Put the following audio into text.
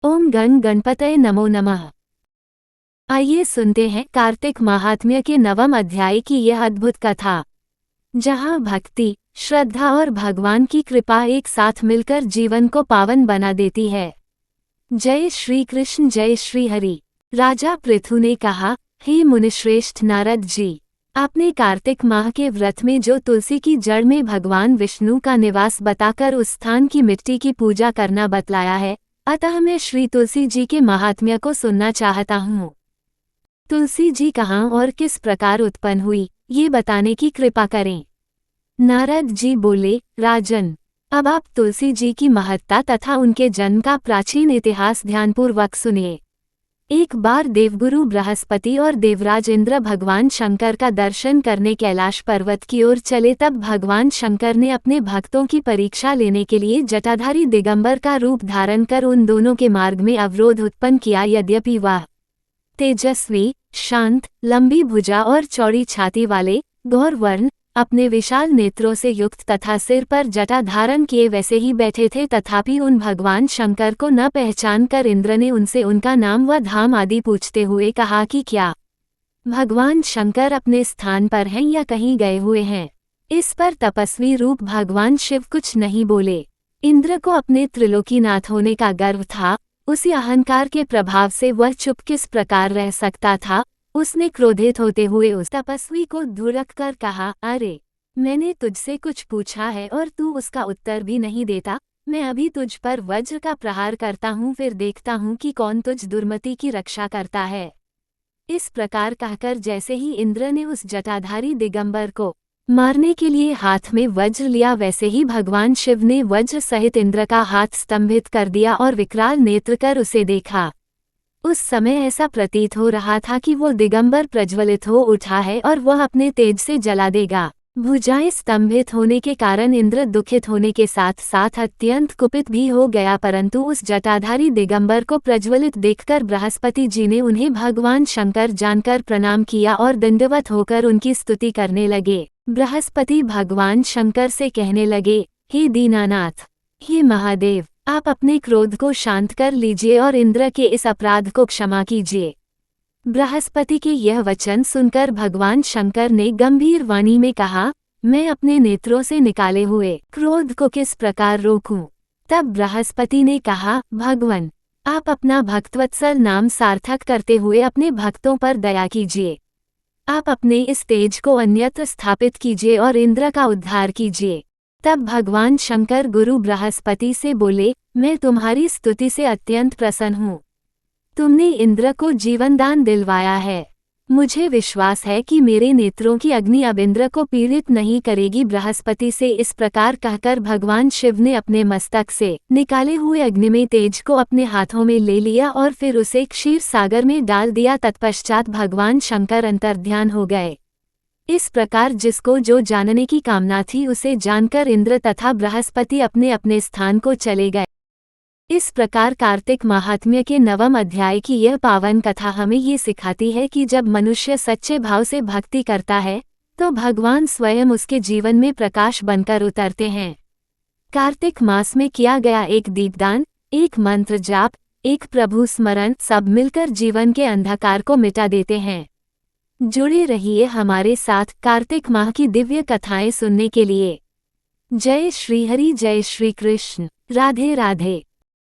ओम गण गणपतये नमो नमः। आइए सुनते हैं कार्तिक महात्म्य के 9वें अध्याय की यह अद्भुत कथा, जहाँ भक्ति, श्रद्धा और भगवान की कृपा एक साथ मिलकर जीवन को पावन बना देती है। जय श्री कृष्ण, जय श्री हरि। राजा पृथु ने कहा, हे मुनिश्रेष्ठ नारद जी, आपने कार्तिक माह के व्रत में जो तुलसी की जड़ में भगवान विष्णु का निवास बताकर उस स्थान की मिट्टी की पूजा करना बतलाया है, अतः मैं श्री तुलसी जी के महात्म्य को सुनना चाहता हूँ। तुलसी जी कहाँ और किस प्रकार उत्पन्न हुई, ये बताने की कृपा करें। नारद जी बोले, राजन, अब आप तुलसी जी की महत्ता तथा उनके जन्म का प्राचीन इतिहास ध्यानपूर्वक सुनिए। एक बार देवगुरु बृहस्पति और देवराज इंद्र भगवान शंकर का दर्शन करने कैलाश पर्वत की ओर चले, तब भगवान शंकर ने अपने भक्तों की परीक्षा लेने के लिए जटाधारी दिगंबर का रूप धारण कर उन दोनों के मार्ग में अवरोध उत्पन्न किया। यद्यपि वह तेजस्वी, शांत, लंबी भुजा और चौड़ी छाती वाले, गौर वर्ण, अपने विशाल नेत्रों से युक्त तथा सिर पर जटा धारण किए वैसे ही बैठे थे, तथापि उन भगवान शंकर को न पहचान कर इंद्र ने उनसे उनका नाम व धाम आदि पूछते हुए कहा कि क्या भगवान शंकर अपने स्थान पर हैं या कहीं गए हुए हैं। इस पर तपस्वी रूप भगवान शिव कुछ नहीं बोले। इंद्र को अपने त्रिलोकीनाथ होने का गर्व था, उसी अहंकार के प्रभाव से वह चुप किस प्रकार रह सकता था। उसने क्रोधित होते हुए उस तपस्वी को धुड़क कर कहा, अरे, मैंने तुझसे कुछ पूछा है और तू उसका उत्तर भी नहीं देता। मैं अभी तुझ पर वज्र का प्रहार करता हूँ, फिर देखता हूँ कि कौन तुझ दुर्मति की रक्षा करता है। इस प्रकार कहकर जैसे ही इंद्र ने उस जटाधारी दिगंबर को मारने के लिए हाथ में वज्र लिया, वैसे ही भगवान शिव ने वज्र सहित इंद्र का हाथ स्तंभित कर दिया और विकराल नेत्र कर उसे देखा। उस समय ऐसा प्रतीत हो रहा था कि वो दिगंबर प्रज्वलित हो उठा है और वह अपने तेज से जला देगा। भुजाएं स्तंभित होने के कारण इंद्र दुखित होने के साथ साथ अत्यंत कुपित भी हो गया, परंतु उस जटाधारी दिगंबर को प्रज्वलित देखकर बृहस्पति जी ने उन्हें भगवान शंकर जानकर प्रणाम किया और दंडवत होकर उनकी स्तुति करने लगे। बृहस्पति भगवान शंकर से कहने लगे, हे दीनानाथ, हे महादेव, आप अपने क्रोध को शांत कर लीजिए और इंद्र के इस अपराध को क्षमा कीजिए। बृहस्पति के यह वचन सुनकर भगवान शंकर ने गंभीर वाणी में कहा, मैं अपने नेत्रों से निकाले हुए क्रोध को किस प्रकार रोकूं। तब बृहस्पति ने कहा, भगवान, आप अपना भक्तवत्सल नाम सार्थक करते हुए अपने भक्तों पर दया कीजिए। आप अपने इस तेज को अन्यत्र स्थापित कीजिए और इंद्र का उद्धार कीजिए। तब भगवान शंकर गुरु बृहस्पति से बोले, मैं तुम्हारी स्तुति से अत्यंत प्रसन्न हूँ। तुमने इंद्र को जीवनदान दिलवाया है। मुझे विश्वास है कि मेरे नेत्रों की अग्नि अब इंद्र को पीड़ित नहीं करेगी। बृहस्पति से इस प्रकार कहकर भगवान शिव ने अपने मस्तक से निकाले हुए अग्निमय तेज को अपने हाथों में ले लिया और फिर उसे क्षीर सागर में डाल दिया। तत्पश्चात भगवान शंकर अंतर्ध्यान हो गए। इस प्रकार जिसको जो जानने की कामना थी उसे जानकर इंद्र तथा बृहस्पति अपने अपने स्थान को चले गए। इस प्रकार कार्तिक महात्म्य के 9वें अध्याय की यह पावन कथा हमें ये सिखाती है कि जब मनुष्य सच्चे भाव से भक्ति करता है तो भगवान स्वयं उसके जीवन में प्रकाश बनकर उतरते हैं। कार्तिक मास में किया गया एक दीपदान, एक मंत्र जाप, एक प्रभु स्मरण सब मिलकर जीवन के अंधकार को मिटा देते हैं। जुड़े रहिए हमारे साथ कार्तिक माह की दिव्य कथाएं सुनने के लिए। जय श्री हरि, जय श्री कृष्ण, राधे राधे।